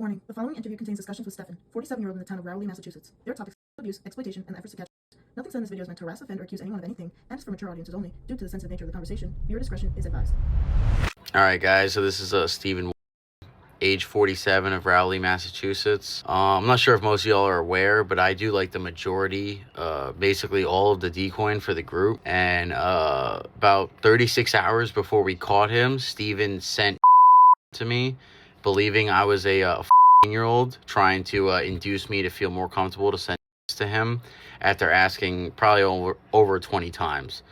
Warning, the following interview contains discussions with Stefan, 47-year-old in the town of Rowley, Massachusetts. Their topics are abuse, exploitation, and efforts to catch. Nothing said in this video is meant to harass, offend, or accuse anyone of anything, and is for mature audiences only. Due to the sensitive nature of the conversation, viewer discretion is advised. Alright guys, so this is Stephen, age 47 of Rowley, Massachusetts. I'm not sure if most of y'all are aware, but I do like the majority, basically all of the decoying for the group. And about 36 hours before we caught him, Steven sent to me, believing I was a 14-year-old, trying to induce me to feel more comfortable to send to him after asking probably over 20 times.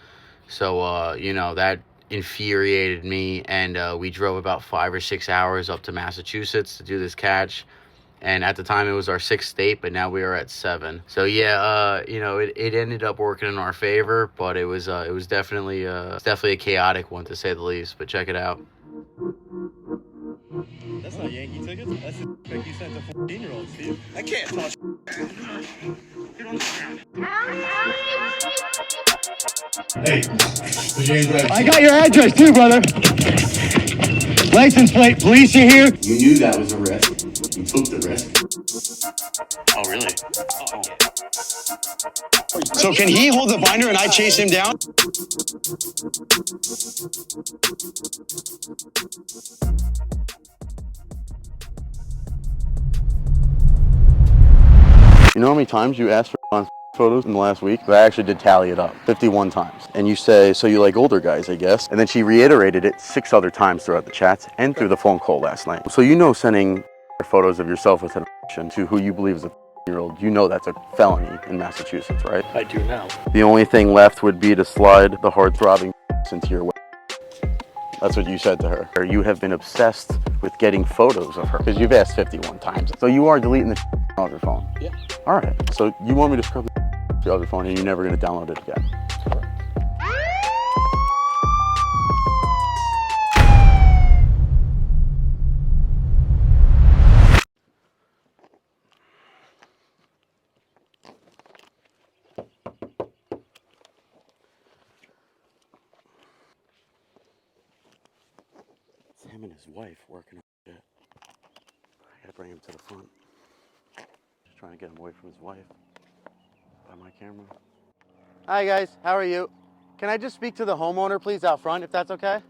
So, that infuriated me, and we drove about 5 or 6 hours up to Massachusetts to do this catch. And at the time it was our 6th state, but now we are at 7. So yeah, it ended up working in our favor, but it was definitely a chaotic one to say the least. But check it out. That's not Yankee tickets. That's the pick you sent to 14-year-olds, Steve. I can't talk. Hey, I got your address too, brother. License plate, police are here. you knew that was a risk. You took the risk. Oh, really? So can he hold the binder and I chase him down? You know how many times you asked for photos in the last week? I actually did tally it up 51 times. And you say, so you like older guys, I guess. And then she reiterated it 6 other times throughout the chats and through the phone call last night. So sending photos of yourself with an to who you believe is a year-old, that's a felony in Massachusetts, right? I do now. The only thing left would be to slide the hard-throbbing into your. That's what you said to her. You have been obsessed with getting photos of her because you've asked 51 times. So you are deleting the off your phone. Yeah. All right. So you want me to scrub the other phone and you're never going to download it again. Correct. 'It's him and his wife working on shit. I gotta bring him to the front. Just trying to get him away from his wife. By my camera. Hi guys, how are you? Can I just speak to the homeowner, please, out front, if that's okay?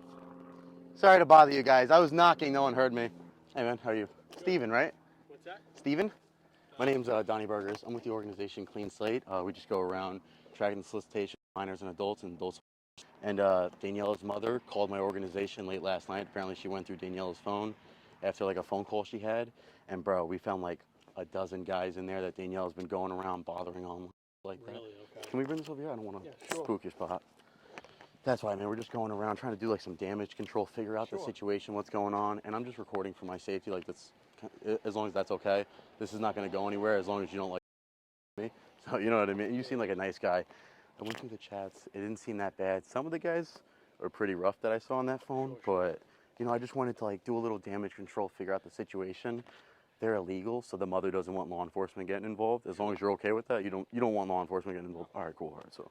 Sorry to bother you guys. I was knocking, no one heard me. Hey man, how are you? Good. Steven, right? What's that? Steven? My name's Donnie Burgers. I'm with the organization Clean Slate. We just go around tracking the solicitation of minors and adults. And Daniela's mother called my organization late last night. Apparently she went through Daniela's phone after like a phone call she had. And bro, we found like a dozen guys in there that Daniela's been going around bothering on like that. Really? Okay. Can we bring this over here? I don't want to sure. spook your spot. That's why, man, we're just going around trying to do like some damage control, figure out the situation, what's going on. And I'm just recording for my safety, like that's, as long as that's okay. This is not going to go anywhere as long as you don't like me. So you know what I mean? You seem like a nice guy. I went through the chats. It didn't seem that bad. Some of the guys are pretty rough that I saw on that phone, but I just wanted to like do a little damage control, figure out the situation. They're illegal, so the mother doesn't want law enforcement getting involved. As long as you're okay with that, you don't want law enforcement getting involved. All right, cool. All right, so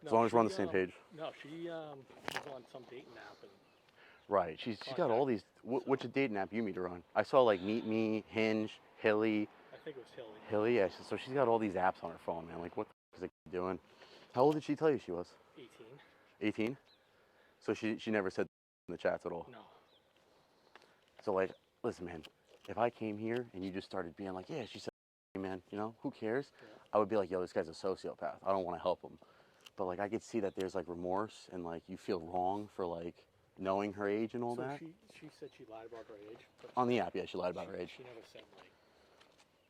as long as we're on the same page. No, she was on some dating app. Right, she's got all these. Which dating app you meet her on? I saw like Meet Me, Hinge, Hilly. I think it was Hilly. Hilly, yeah. So she's got all these apps on her phone, man. Like, what the is it doing? How old did she tell you she was? 18. 18? So she never said in the chats at all? No. So like, listen, man, if I came here and you just started being like, yeah, she said, man, who cares? Yeah. I would be like, yo, this guy's a sociopath. I don't want to help him. But like, I could see that there's like remorse and like you feel wrong for like knowing her age and all that. She said she lied about her age? On the app, yeah, she lied about her age. She never said like,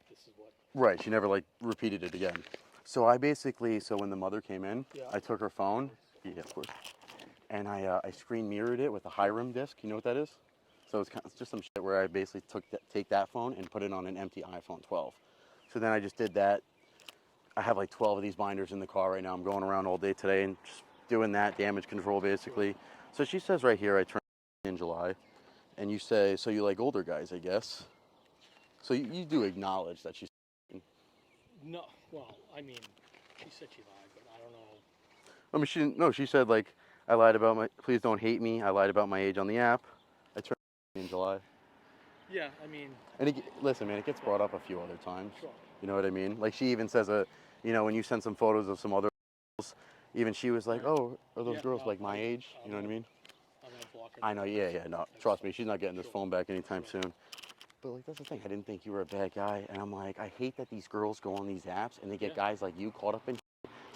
this is what. Right, she never like repeated it again. So I basically, when the mother came in, I took her phone, yeah, of course, and I screen mirrored it with a Hiram disc. You know what that is? So it's just some shit where I basically take that phone and put it on an empty iPhone 12. So then I just did that. I have like 12 of these binders in the car right now. I'm going around all day today and just doing that damage control basically. So she says right here, I turned in July, and you say, so you like older guys, I guess. So you do acknowledge that she's. No, well, I mean, she said she lied, but I don't know. I mean, she didn't. No, she said like, I lied about my. Please don't hate me. I lied about my age on the app. I turned in July. Yeah, I mean, And listen, man, it gets brought up a few other times. sure. You know what I mean? Like she even says you know, when you send some photos of some other girls, even she was like, Right. "Oh, are those Yeah, girls no, like my age?" I'm You know what I gonna- mean? I'm gonna block her. I know. Yeah, yeah. No, That's trust me, fine. she's not getting this Sure. phone back anytime Sure. soon. But like that's the thing. I didn't think you were a bad guy, and I'm like, I hate that these girls go on these apps and they get Yeah. guys like you caught up in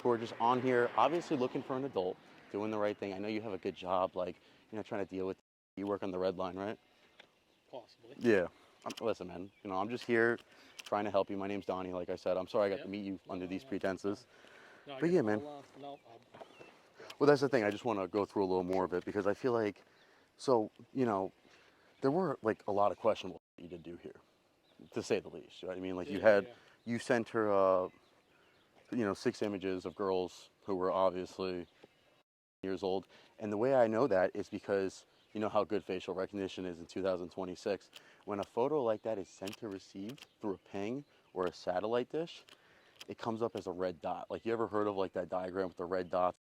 who are just on here, obviously looking for an adult, doing the right thing. I know you have a good job, like you know, trying to deal with. You work on the red line, right? Possibly. Yeah. Listen, man. You know, I'm just here trying to help you. My name's Donnie. Like I said, I'm sorry I got to meet you under these pretenses. No, I But get yeah, it. man. No, Well, that's the thing. I just want to go through a little more of it because I feel like, so you know, there were like a lot of questionable you did do here, to say the least. Right? I mean, like you sent her, you know, 6 images of girls who were obviously years old, and the way I know that is because you know how good facial recognition is in 2026. When a photo like that is sent to receive through a ping or a satellite dish, it comes up as a red dot. Like you ever heard of like that diagram with the red dots?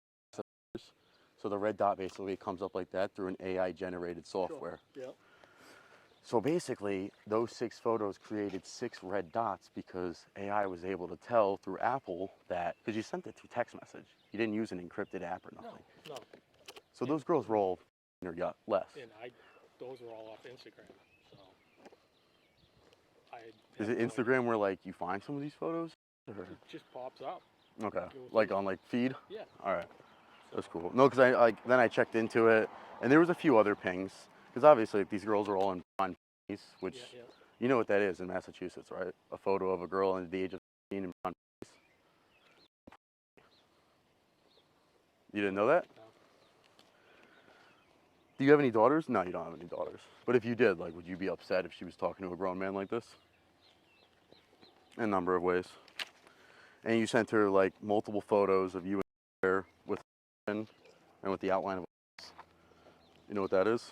So the red dot basically comes up like that through an AI generated software. Sure. Yeah. So basically those 6 photos created 6 red dots because AI was able to tell through Apple that, because you sent it through text message. You didn't use an encrypted app or nothing. No. So those girls were all less. And those are all off Instagram. So Is it Instagram where like you find some of these photos? Or? It just pops up. Okay. Go Like through. on like feed? Yeah. All right. That's cool. No, because then I checked into it, and there was a few other pings. Because obviously like, these girls are all in blonde panties, which Yeah. you know what that is in Massachusetts, right? A photo of a girl under the age of 15 in blonde panties. You didn't know that? No. Do you have any daughters? No, you don't have any daughters. But if you did, like, would you be upset if she was talking to a grown man like this? In a number of ways. And you sent her like multiple photos of you there with and with the outline of. You know what that is?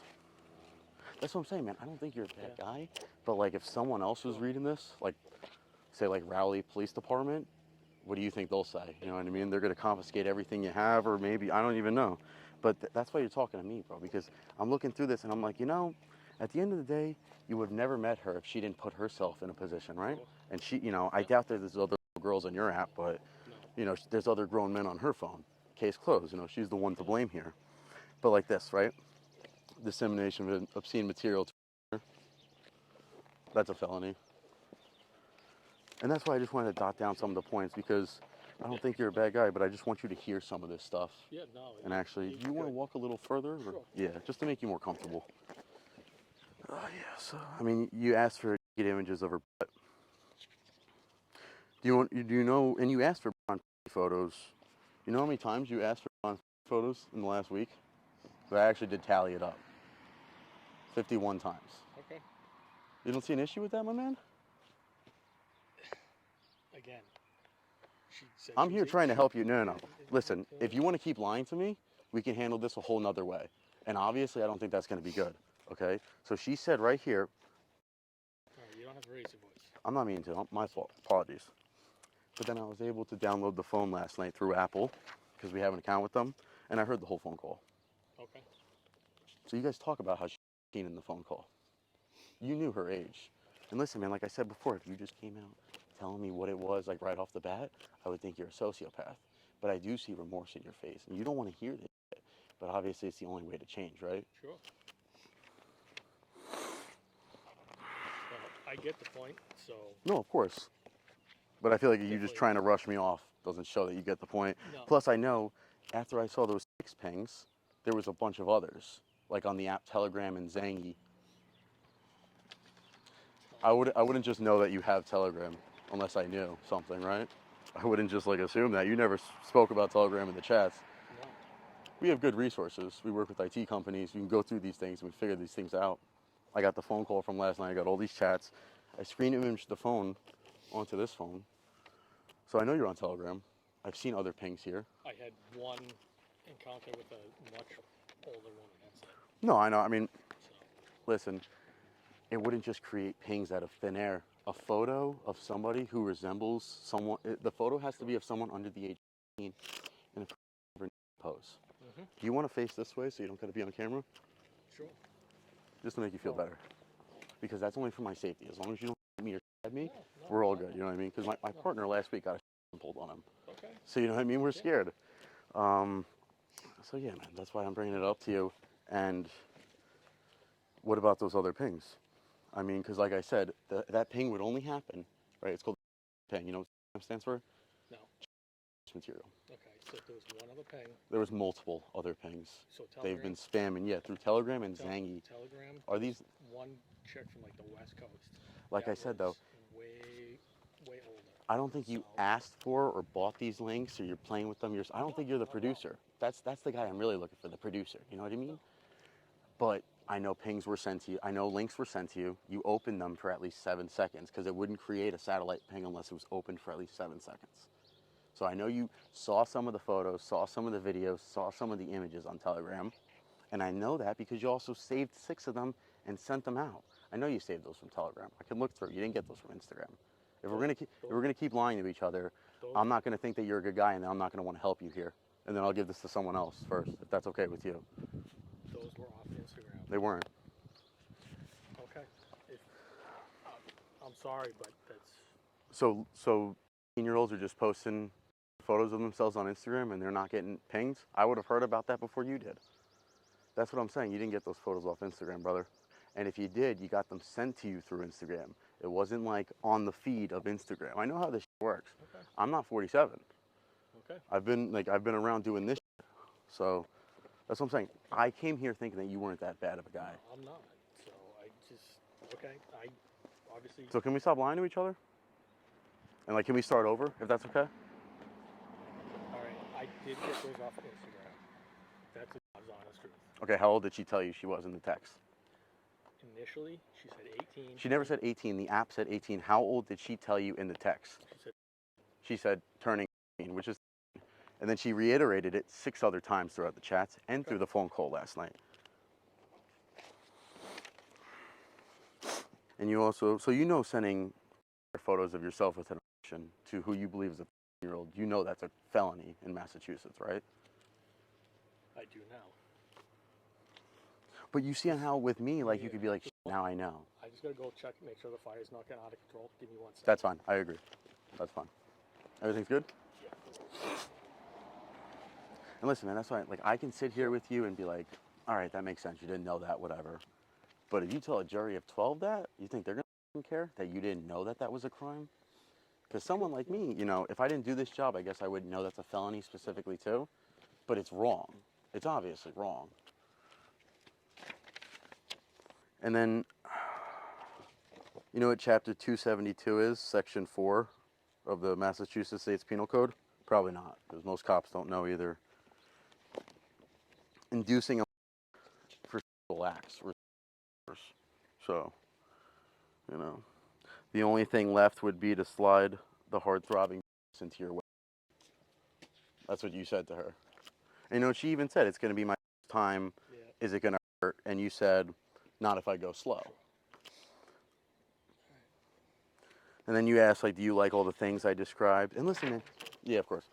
That's what I'm saying, man. I don't think you're a bad guy, but like if someone else was reading this, like say like Rowley Police Department, what do you think they'll say? You know what I mean? They're gonna confiscate everything you have, or maybe I don't even know. But that's why you're talking to me, bro. Because I'm looking through this and I'm like, you know, at the end of the day, you would have never met her if she didn't put herself in a position, right? And she, you know, I doubt that there's other girls on your app, but you know, there's other grown men on her phone. Case closed. You know, she's the one to blame here. But like this, right? Dissemination of obscene material. That's a felony. And that's why I just wanted to dot down some of the points because I don't think you're a bad guy, but I just want you to hear some of this stuff. Yeah. No. And actually, do you want to walk a little further? Or? Sure. Yeah, just to make you more comfortable. Yeah, so, I mean, you asked for get images of her butt. Do you know, and you asked for photos. You know how many times you asked for photos in the last week? So I actually did tally it up. 51 times. Okay. You don't see an issue with that, my man? Again. She said I'm here trying to help you. No. Listen, if you want to keep lying to me, we can handle this a whole nother way. And obviously, I don't think that's going to be good. Okay? So she said right here. All right, you don't have to raise your voice. I'm not meaning to. My fault. Apologies. But then I was able to download the phone last night through Apple because we have an account with them, and I heard the whole phone call. Okay. So you guys talk about how she's 15 in the phone call. You knew her age. And listen, man, like I said before, if you just came out telling me what it was, like right off the bat, I would think you're a sociopath. But I do see remorse in your face, and you don't want to hear this shit. But obviously, it's the only way to change, right? Sure. Well, I get the point, so. No, of course. But I feel like you just trying to rush me off doesn't show that you get the point. No. Plus, I know after I saw those 6 pings, there was a bunch of others, like on the app Telegram and Zangy. I wouldn't just know that you have Telegram unless I knew something, right? I wouldn't just like assume that. You never spoke about Telegram in the chats. No. We have good resources. We work with IT companies. We can go through these things and we figure these things out. I got the phone call from last night. I got all these chats. I screen imaged the phone onto this phone. So I know you're on Telegram. I've seen other pings here. I had one encounter with a much older woman. That's it. No, I know. I mean, So. listen, it wouldn't just create pings out of thin air. A photo of somebody who resembles someone, the photo has to be of someone under the age of 18 and a pose. Mm-hmm. Do you want to face this way so you don't got to be on camera? Sure. Just to make you feel better. because that's only for my safety. As long as you don't hit me or at me, we're all good. You know what I mean? Because my partner last week got a pulled on him. Okay. So you know what I mean? We're scared. So yeah, man, that's why I'm bringing it up to you. And what about those other pings? I mean, because like I said, that ping would only happen, right? It's called ping. You know what it stands for? No. Material. Okay, so there was one other ping. There was multiple other pings. So They've Telegram. been spamming, yeah, through Telegram and Zangy. Telegram. Are these one chick from like the West Coast? Like I said though, way older. I don't think you asked for or bought these links or you're playing with them. I don't think you're the producer. That's the guy I'm really looking for, the producer. You know what I mean? But I know pings were sent to you. I know links were sent to you. You opened them for at least 7 seconds because it wouldn't create a satellite ping unless it was open for at least 7 seconds. So I know you saw some of the photos, saw some of the videos, saw some of the images on Telegram. And I know that because you also saved 6 of them and sent them out. I know you saved those from Telegram. I can look through. You didn't get those from Instagram. If we're gonna keep lying to each other, I'm not gonna think that you're a good guy, and then I'm not gonna want to help you here. And then I'll give this to someone else first, if that's okay with you. Those were off Instagram. They weren't. Okay. I'm sorry, but that's. So 18-year-olds are just posting photos of themselves on Instagram and they're not getting pings? I would have heard about that before you did. That's what I'm saying. You didn't get those photos off Instagram, brother. And if you did, you got them sent to you through Instagram. It wasn't like on the feed of Instagram. I know how this works. Okay. I'm not 47. Okay. I've been around doing this shit. So that's what I'm saying. I came here thinking that you weren't that bad of a guy. No, I'm not. So I just okay. I obviously. So can we stop lying to each other? And like, can we start over if that's okay? All right. I did get those off Instagram. That's the God's honest truth. Okay, how old did she tell you she was in the text? Initially, she said 18. She never said 18. The app said 18. How old did she tell you in the text? She said turning 18, which is, and then she reiterated it 6 other times throughout the chats and through the phone call last night. And you also, so you know, sending photos of yourself with an emotion to who you believe is a 13-year-old, you know that's a felony in Massachusetts, right? I do now. But you see how with me, like, you could be like, now I know. I just gotta go check, make sure the fire's not getting out of control. Give me 1 second. That's fine. I agree. That's fine. Everything's good? Yeah. And listen, man, that's why, like, I can sit here with you and be like, all right, that makes sense. You didn't know that, whatever. But if you tell a jury of 12 that, you think they're going to care that you didn't know that that was a crime? Because someone like me, you know, if I didn't do this job, I guess I wouldn't know that's a felony specifically too. But it's wrong. It's obviously wrong. And then, you know what Chapter 272 is, Section 4 of the Massachusetts State's Penal Code? Probably not, because most cops don't know either. Inducing a for sexual acts. So, you know, the only thing left would be to slide the hard-throbbing into your way. That's what you said to her. And, you know, she even said, it's going to be my time. Yeah. Is it going to hurt? And you said, not if I go slow. And then you asked, like, do you like all the things I described? And listen, man, yeah, of course.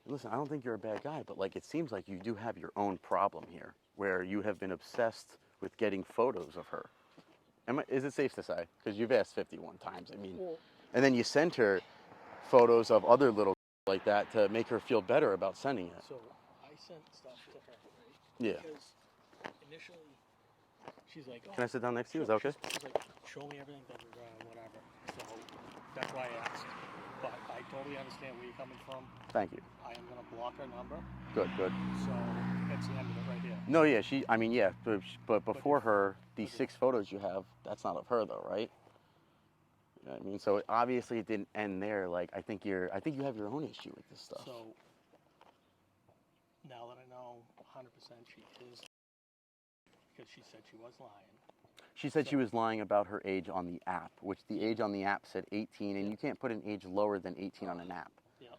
And listen, I don't think you're a bad guy, but, like, it seems like you do have your own problem here, where you have been obsessed with getting photos of her. Is it safe to say? Because you've asked 51 times, I mean. Well, and then you sent her photos of other little like that to make her feel better about sending it. So I sent stuff to her, right? Yeah. Because initially, she's like, oh, can I sit down next to you? Is that okay? She's like, show me everything, whatever. So that's why I asked. But I totally understand where you're coming from. Thank you. I am going to block her number. Good. So that's the end of it right here. No, yeah, but before her, these 6 photos you have, that's not of her though, right? You know what I mean? So obviously it didn't end there. Like, I think you have your own issue with this stuff. So now that I know 100% she is, because she said she was lying. She said she was lying about her age on the app, which the age on the app said 18, and you can't put an age lower than 18 on an app. Yeah.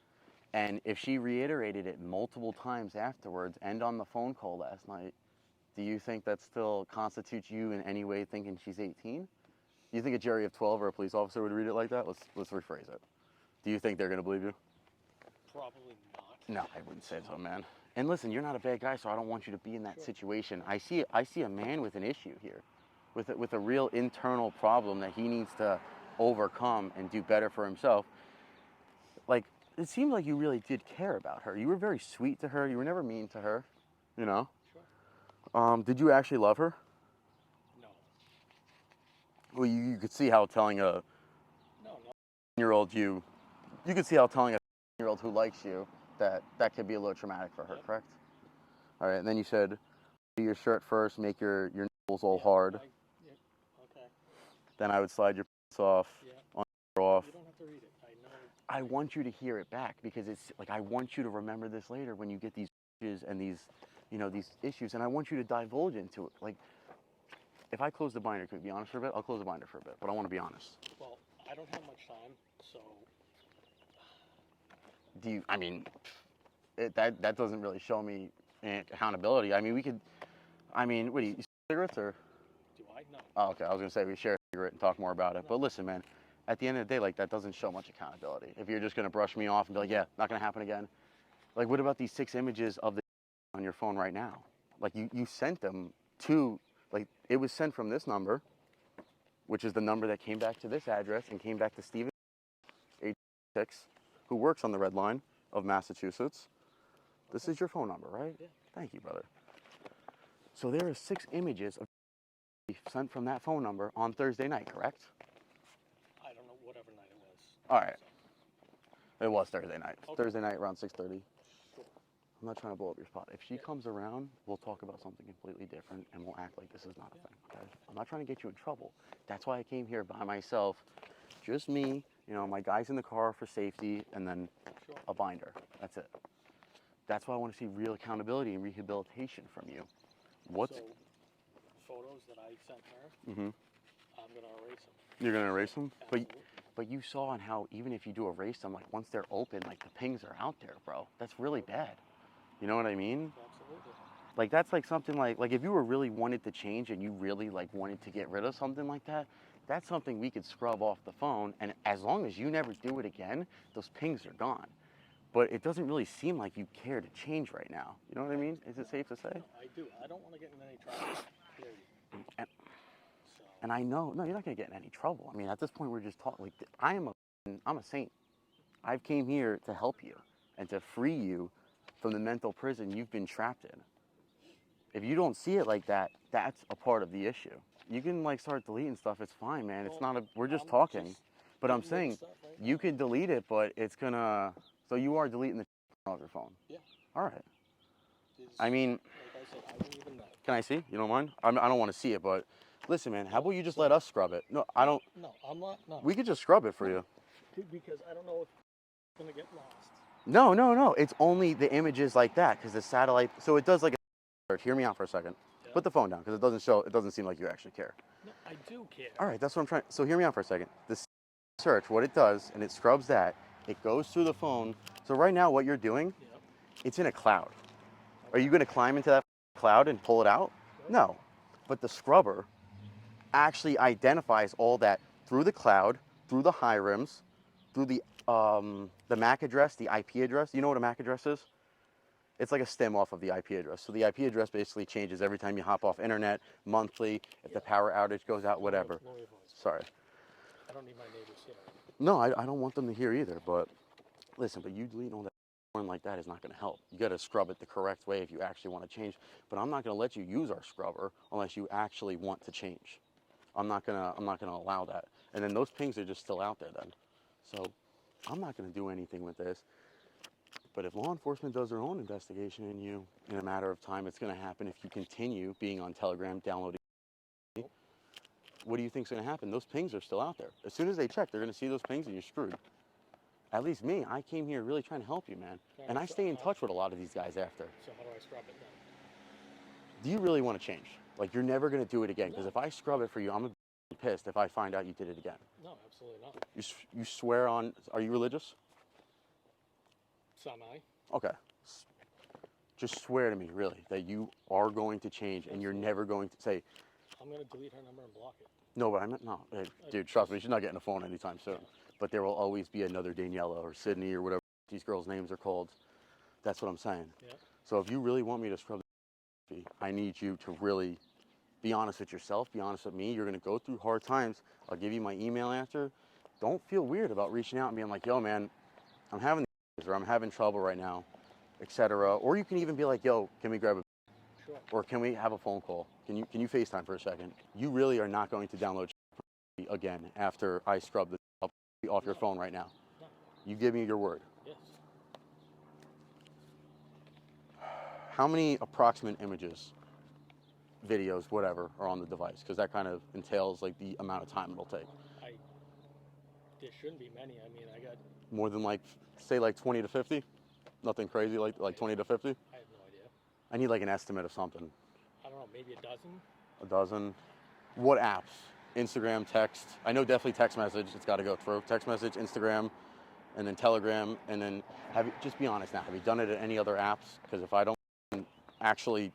And if she reiterated it multiple times afterwards and on the phone call last night, do you think that still constitutes you in any way thinking she's 18? Do you think a jury of 12 or a police officer would read it like that? Let's rephrase it. Do you think they're going to believe you? Probably not. No, I wouldn't say so, man. And listen, you're not a bad guy, so I don't want you to be in that situation. I see a man with an issue here, with a real internal problem that he needs to overcome and do better for himself. Like, it seemed like you really did care about her. You were very sweet to her. You were never mean to her, you know? Sure. Did you actually love her? No. Well, you could see how telling a No. 10-year-old you could see how telling a 10-year-old who likes you that could be a little traumatic for her, Yep. correct? All right, and then you said, do your shirt first, make your nipples all hard. Yeah, okay. Then I would slide your pants off, Yeah. on off. You don't have to read it. I know. I want you to hear it back because it's like I want you to remember this later when you get these issues and these, you know, these issues, and I want you to divulge into it. Like, if I close the binder, can we be honest for a bit? I'll close the binder for a bit, but I want to be honest. Well, I don't have much time, so. Do you? I mean, that doesn't really show me accountability. I mean, we could. I mean, what do you smoke cigarettes or? Do I? No. Oh, okay. I was gonna say we share a cigarette and talk more about it. But listen, man, at the end of the day, like that doesn't show much accountability. If you're just gonna brush me off and be like, yeah, not gonna happen again. Like, what about these 6 images of the on your phone right now? Like, you sent them to, like, it was sent from this number, which is the number that came back to this address and came back to Steven, age 6, who works on the Red Line of Massachusetts. This is your phone number, right? Yeah. Thank you, brother. So there are 6 images of sent from that phone number on Thursday night, correct? I don't know, whatever night it was. All right. It was Thursday night. Okay. Thursday night around 6:30. Sure. I'm not trying to blow up your spot. If she Yeah. comes around, we'll talk about something completely different and we'll act like this is not a thing, okay? I'm not trying to get you in trouble. That's why I came here by myself. Just me, you know, my guys in the car for safety, and then Sure. a binder. That's it. That's why I want to see real accountability and rehabilitation from you. What's... So, photos that I sent her, Mm-hmm. I'm going to erase them. You're going to erase them? Absolutely. But you saw on how even if you do erase them, like once they're open, like the pings are out there, bro. That's really bad. You know what I mean? Absolutely. Like that's like something like if you were really wanted to change and you really like wanted to get rid of something like that, that's something we could scrub off the phone. And as long as you never do it again, those pings are gone. But it doesn't really seem like you care to change right now. You know what I mean? Is it safe to say? No, I do. I don't want to get in any trouble. Period. And, So, and I know, no, you're not gonna get in any trouble. I mean, at this point, we're just talking. Like, I'm a saint. I've came here to help you and to free you from the mental prison you've been trapped in. If you don't see it like that, that's a part of the issue. You can like start deleting stuff. It's fine, man. It's not a. We're just I'm talking. just But I'm getting rid of saying stuff right you now. can delete it, but it's gonna. So you are deleting the off your phone. Yeah. All right. Is- I mean, like I said, I don't even know. can I see? You don't mind? I don't want to see it, but listen, man. How about you just So- let us scrub it? No, I don't. No, I'm not. No. We could just scrub it for you. Because I don't know if it's going to get lost. No, no, no. It's only the images like that because the satellite. So it does like a search. Hear me out for a second. Yeah. Put the phone down because it doesn't show. It doesn't seem like you actually care. No, I do care. All right, that's what I'm trying. So hear me out for a second. The search, what it does, and it scrubs that. It goes through the phone. So right now, what you're doing, Yeah. it's in a cloud. Are you going to climb into that cloud and pull it out? No. But the scrubber actually identifies all that through the cloud, through the high rims, through the MAC address, the IP address. You know what a MAC address is? It's like a stem off of the IP address. So the IP address basically changes every time you hop off internet, monthly, if the power outage goes out, whatever. Lower your voice. Sorry. I don't need my neighbors here. No, I don't want them to hear either, but listen, but you deleting all that porn like that is not going to help. You got to scrub it the correct way if you actually want to change. But I'm not going to let you use our scrubber unless you actually want to change. I'm not gonna allow that. And then those pings are just still out there then. So I'm not going to do anything with this. But if law enforcement does their own investigation in you, in a matter of time, it's going to happen if you continue being on Telegram, downloading. What do you think's going to happen? Those pings are still out there. As soon as they check, they're going to see those pings and you're screwed. At least me, I came here really trying to help you, man. And I stay in touch with a lot of these guys after. So how do I scrub it then? Do you really want to change? Like, you're never going to do it again. Because if I scrub it for you, I'm going to be pissed if I find out you did it again. No, absolutely not. You swear on, are you religious? Semi. Okay. Just swear to me, really, that you are going to change and you're never going to say, I'm going to delete her number and block it. no, but I meant, no. Hey, dude, trust me, she's not getting a phone anytime soon. But there will always be another Daniela or Sydney or whatever these girls' names are called. That's what I'm saying. Yeah. So if you really want me to scrub the I need you to really Be honest with yourself. Be honest with me. You're gonna go through hard times. I'll give you my email after. Don't feel weird about reaching out and being like, yo, man, I'm having or I'm having trouble right now, etc. Or you can even be like, yo, can we grab a Sure. or can we have a phone call? Can you FaceTime for a second? You really are not going to download again after I scrub the off your phone right now. No. You give me your word. Yes. How many approximate images, videos, whatever, are on the device? Because that kind of entails like the amount of time it'll take. There shouldn't be many. I mean, I got. More than like, say like 20 to 50? Nothing crazy, like 20 to 50? I have no idea. I need like an estimate of something. I don't know, maybe a dozen. A dozen. What apps? Instagram, text. I know definitely text message. It's got to go through. Text message, Instagram, and then Telegram. And then just be honest now. Have you done it at any other apps? Because if I don't actually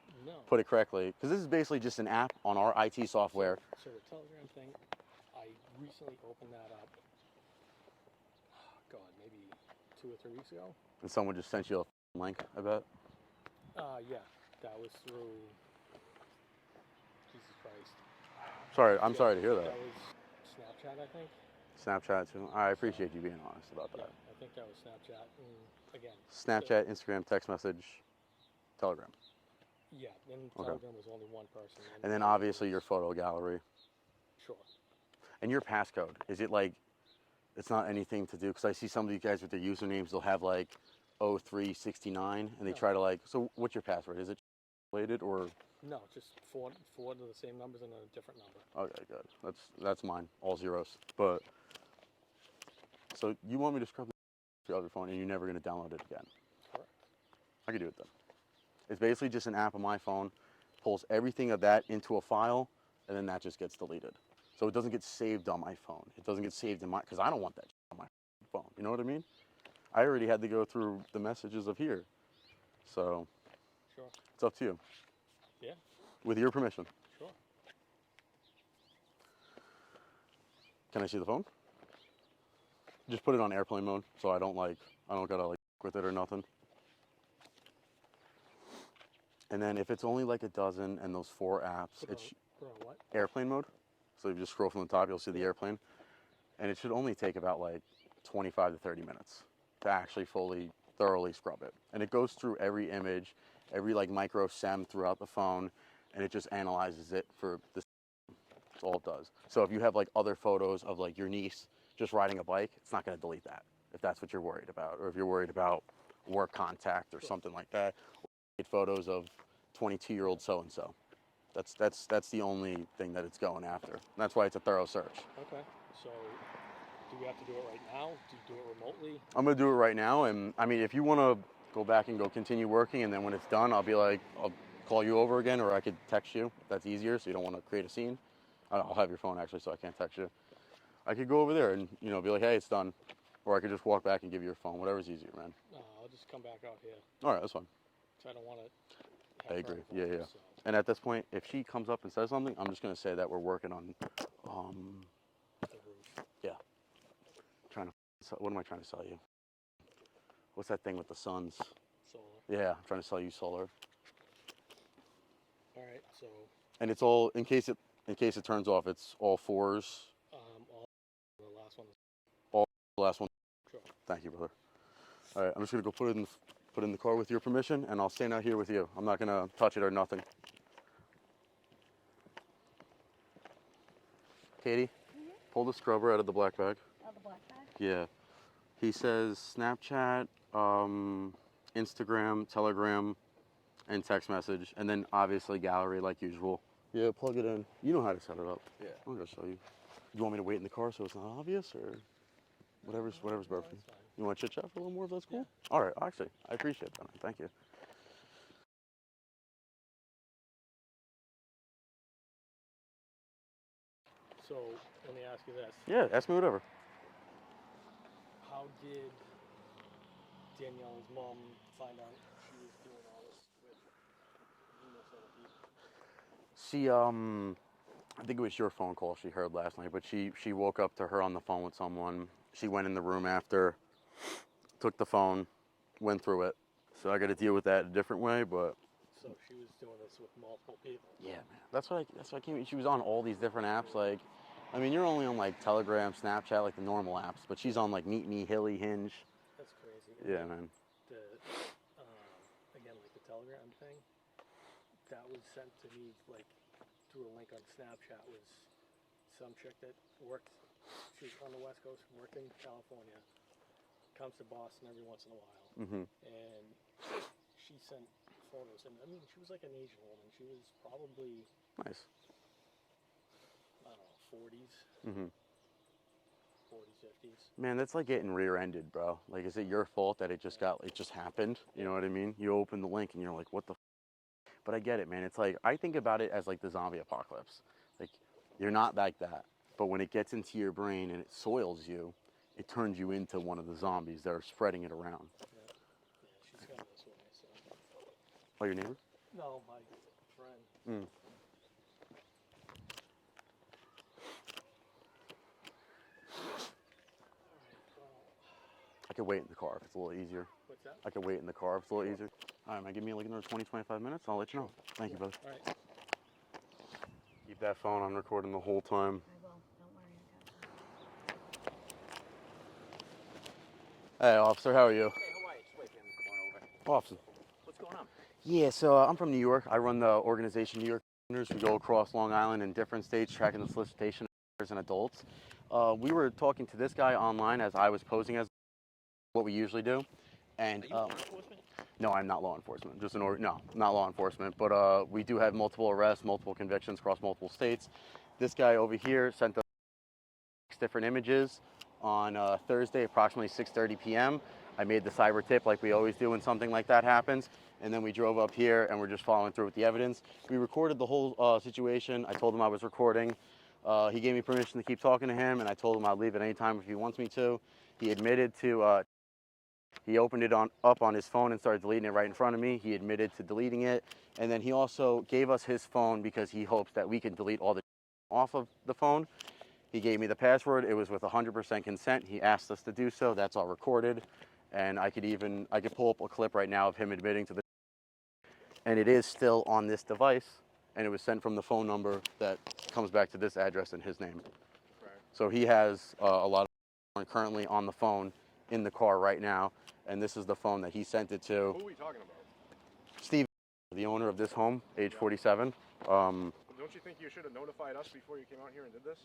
put it correctly, because this is basically just an app on our IT software. So the Telegram thing, I recently opened that up. God, maybe 2 or 3 weeks ago. And someone just sent you a link, I bet. Yeah, that was through. Jesus Christ. Sorry, I'm sorry to hear that. That was Snapchat, I think. Snapchat too. I appreciate you being honest about that. Yeah, I think that was Snapchat. And again. Snapchat, Instagram, text message, Telegram. Yeah, then Okay. Telegram was only one person. And then obviously your photo gallery. Sure. And your passcode, is it like, it's not anything to do, because I see some of you guys with their usernames, they'll have like 0369, and they No. try to like, so what's your password? Is it related or? No, just four of the same numbers and a different number. Okay, good. That's mine, all zeros. But, so you want me to scrub the other phone and you're never going to download it again? Correct. I can do it then. It's basically just an app on my phone, pulls everything of that into a file, and then that just gets deleted. So it doesn't get saved on my phone. It doesn't get saved in my, because I don't want that on my phone. You know what I mean? I already had to go through the messages of here. So Sure. it's up to you. Yeah. With your permission. Sure. Can I see the phone? Just put it on airplane mode, so I don't gotta like with it or nothing. And then if it's only like a dozen and those 4 apps, it's Put on what? airplane mode. So you just scroll from the top, you'll see the airplane. And it should only take about like 25 to 30 minutes to actually thoroughly scrub it. And it goes through every image, every like micro SEM throughout the phone, and it just analyzes it for this. That's all it does. So if you have like other photos of like your niece just riding a bike, it's not gonna delete that if that's what you're worried about. Or if you're worried about work contact or something like that. Or photos of 22-year-old so-and-so. That's the only thing that it's going after. And that's why it's a thorough search. Okay. So, do we have to do it right now? Do you do it remotely? I'm gonna do it right now, and I mean, if you want to go back and go continue working, and then when it's done, I'll call you over again, or I could text you if that's easier. So you don't want to create a scene. I'll have your phone actually, so I can't text you. I could go over there and be like, hey, it's done, or I could just walk back and give you your phone. Whatever's easier, man. No, I'll just come back out here. All right, that's fine. So I don't want to. I agree. Yeah. And at this point, if she comes up and says something, I'm just gonna say that we're working on, The roof. yeah. What am I trying to sell you? What's that thing with the suns? Solar. Yeah, I'm trying to sell you solar. All right. So. And it's all in case it turns off. It's all 4s. All the last one. The last one. Sure. Thank you, brother. All right, I'm just gonna go put it in the car with your permission, and I'll stand out here with you. I'm not gonna touch it or nothing. Katie, pull the scrubber out of the black bag. Out of the black bag? Yeah. He says Snapchat, Instagram, Telegram, and text message, and then obviously gallery like usual. Yeah, plug it in. You know how to set it up. Yeah. I'm gonna show you. You want me to wait in the car so it's not obvious, or whatever's better for you? You want to chit chat for a little more if that's cool? Yeah. All right, actually, I appreciate that, man. Thank you. So let me ask you this: Yeah, ask me whatever. how did Danielle's mom find out she was doing all this with numerous other people? She, I think it was your phone call she heard last night, but she woke up to her on the phone with someone. She went in the room after, took the phone, went through it. So I got to deal with that a different way, but So she was doing this with multiple people. Yeah, man. That's what I came. She was on all these different apps. Like, I mean, you're only on like Telegram, Snapchat, like the normal apps, but she's on like Meet Me, Hilly, Hinge. That's crazy. Yeah, man. The again, like the Telegram thing, that was sent to me like through a link on Snapchat. Was some chick that worked. She was on the West Coast, worked in California, comes to Boston every once in a while, and she sent photos. And I mean, she was like an Asian woman. She was probably Nice. I don't know, 40s, 40s, 50s. Man, that's like getting rear-ended, bro. Like, is it your fault that it just happened? You know what I mean? You open the link and you're like, what the? But I get it, man. It's like, I think about it as like the zombie apocalypse. Like, you're not like that. But when it gets into your brain and it soils you, it turns you into one of the zombies that are spreading it around. Yeah, she's gone this way. So. Oh, your neighbor? No, my friend. I could wait in the car if it's a little easier. What's that? I could wait in the car if it's a little easier. All right, man, give me like another 20, 25 minutes. I'll let you know. Thank you, brother. All right. Keep that phone on recording the whole time. I will. Don't worry. I got Hey, officer, how are you? Hey, how are you? Just wait for him to come on over. Officer. What's going on? Yeah, so I'm from New York. I run the organization NYpredhunters. We go across Long Island in different states tracking the solicitation of minors and adults. We were talking to this guy online as I was posing as what we usually do. And Are you law enforcement? no, I'm not law enforcement. Just no, not law enforcement. But we do have multiple arrests, multiple convictions across multiple states. This guy over here sent us 6 different images on Thursday, approximately 6:30 p.m. I made the cyber tip like we always do when something like that happens. And then we drove up here and we're just following through with the evidence. We recorded the whole situation. I told him I was recording. He gave me permission to keep talking to him, and I told him I'd leave at any time if he wants me to. He admitted to, he opened it up on his phone and started deleting it right in front of me. He admitted to deleting it. And then he also gave us his phone because he hopes that we can delete all the off of the phone. He gave me the password. It was with 100% consent. He asked us to do so. That's all recorded. And I could pull up a clip right now of him admitting to the, and it is still on this device, and it was sent from the phone number that comes back to this address in his name. Right. So he has a lot of currently on the phone in the car right now, and this is the phone that he sent it to. Who are we talking about? Steve, the owner of this home, age 47. Don't you think you should have notified us before you came out here and did this?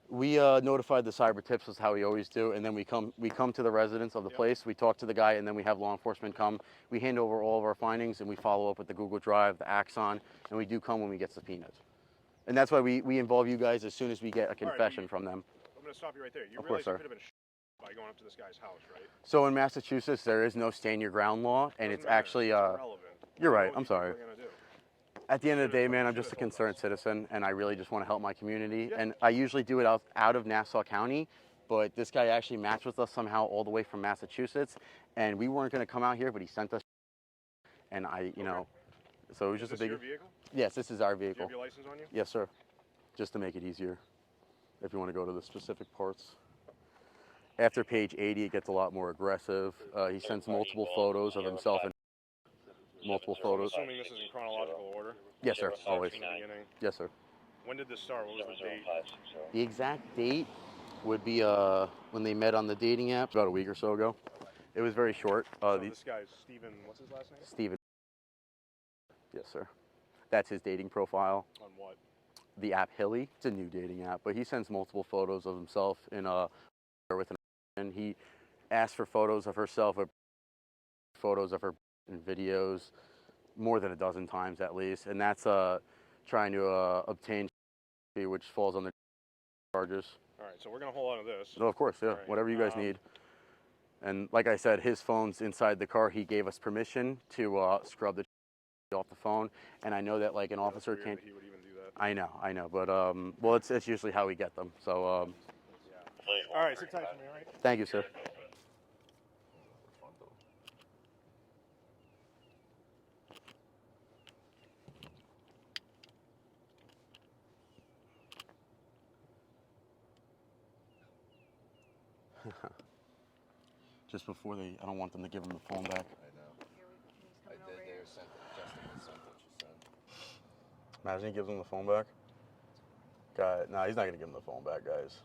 We notified the cyber tips, is how we always do, and then we come to the residence of the place, we talk to the guy, and then we have law enforcement come. We hand over all of our findings, and we follow up with the Google Drive, the Axon, and we do come when we get subpoenaed. And that's why we involve you guys as soon as we get a confession from them. I'm going to stop you right there. You Of realize course, you sir. could have been by going up to this guy's house, right? So in Massachusetts, there is no stand your ground law, and it's actually, irrelevant. you're I right, know what I'm these people sorry. are gonna do. At the end of the day, man, I'm just a concerned citizen, and I really just want to help my community. And I usually do it out of Nassau County, but this guy actually matched with us somehow all the way from Massachusetts, and we weren't going to come out here, but he sent us, and you know, so it was just Is a this big. your vehicle? Yes, this is our Do you vehicle. have your license on you? Yes, sir. Just to make it easier, if you want to go to the specific parts. After page 80, it gets a lot more aggressive. He sends multiple photos of himself and multiple So I'm photos. assuming this is in chronological order? Yes, sir. Starts Always. from the beginning. Yes, sir. When did this start? What was the date? The exact date would be when they met on the dating app about a week or so ago. It was very short. So this guy's Steven, what's his last name? Steven. Yes, sir. That's his dating profile. On what? The app Hilly. It's a new dating app, but he sends multiple photos of himself in with an, and he asks for photos of herself, or photos of her in videos, more than a dozen times at least, and that's trying to obtain, which falls under charges. All right, so we're gonna hold on to this. No, of course, yeah. Right. Whatever you guys need. And like I said, his phone's inside the car. He gave us permission to scrub the off the phone, and I know that like an officer That's can't. weird that he would even do that. I know, but well, it's usually how we get them. So All right, sit tight for me, all right? thank you, sir. Just before I don't want them to give him the phone back. Here he's coming over here. They were sent to Justin was sent to Imagine he gives him the phone back. Nah, he's not gonna give him the phone back, guys.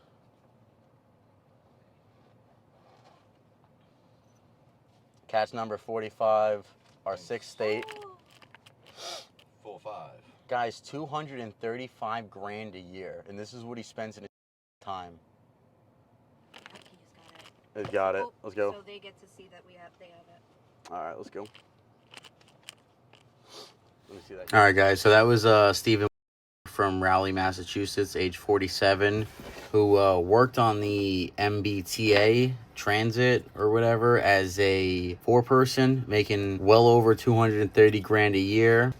Catch number 45, our 6th state. 4-5. Guys, 235 grand a year, and this is what he spends in his time. Okay, He's got it. Let's go. So they get to see that they have it. All right, let's go. Let me see that. All right, guys. So that was Stephen from Rowley, Massachusetts, age 47, who worked on the MBTA transit or whatever as a 4-person, making well over 230 grand a year.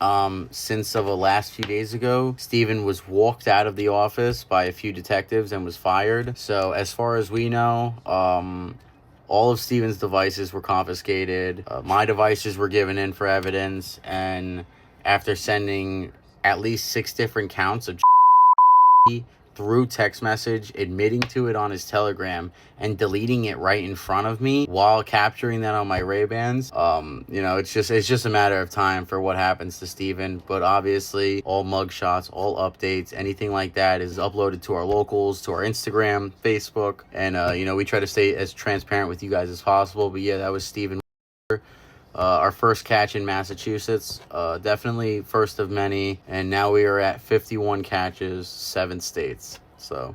Since of the last few days ago, Stephen was walked out of the office by a few detectives and was fired. So as far as we know, all of Stephen's devices were confiscated. My devices were given in for evidence, and after sending at least 6 different counts of through text message, admitting to it on his Telegram, and deleting it right in front of me while capturing that on my Ray-Bans. You know, it's just a matter of time for what happens to Stephen. But obviously, all mugshots, all updates, anything like that is uploaded to our locals, to our Instagram, Facebook, and you know, we try to stay as transparent with you guys as possible. But yeah, that was Stephen. Our first catch in Massachusetts, definitely first of many, and now we are at 51 catches, 7 states. So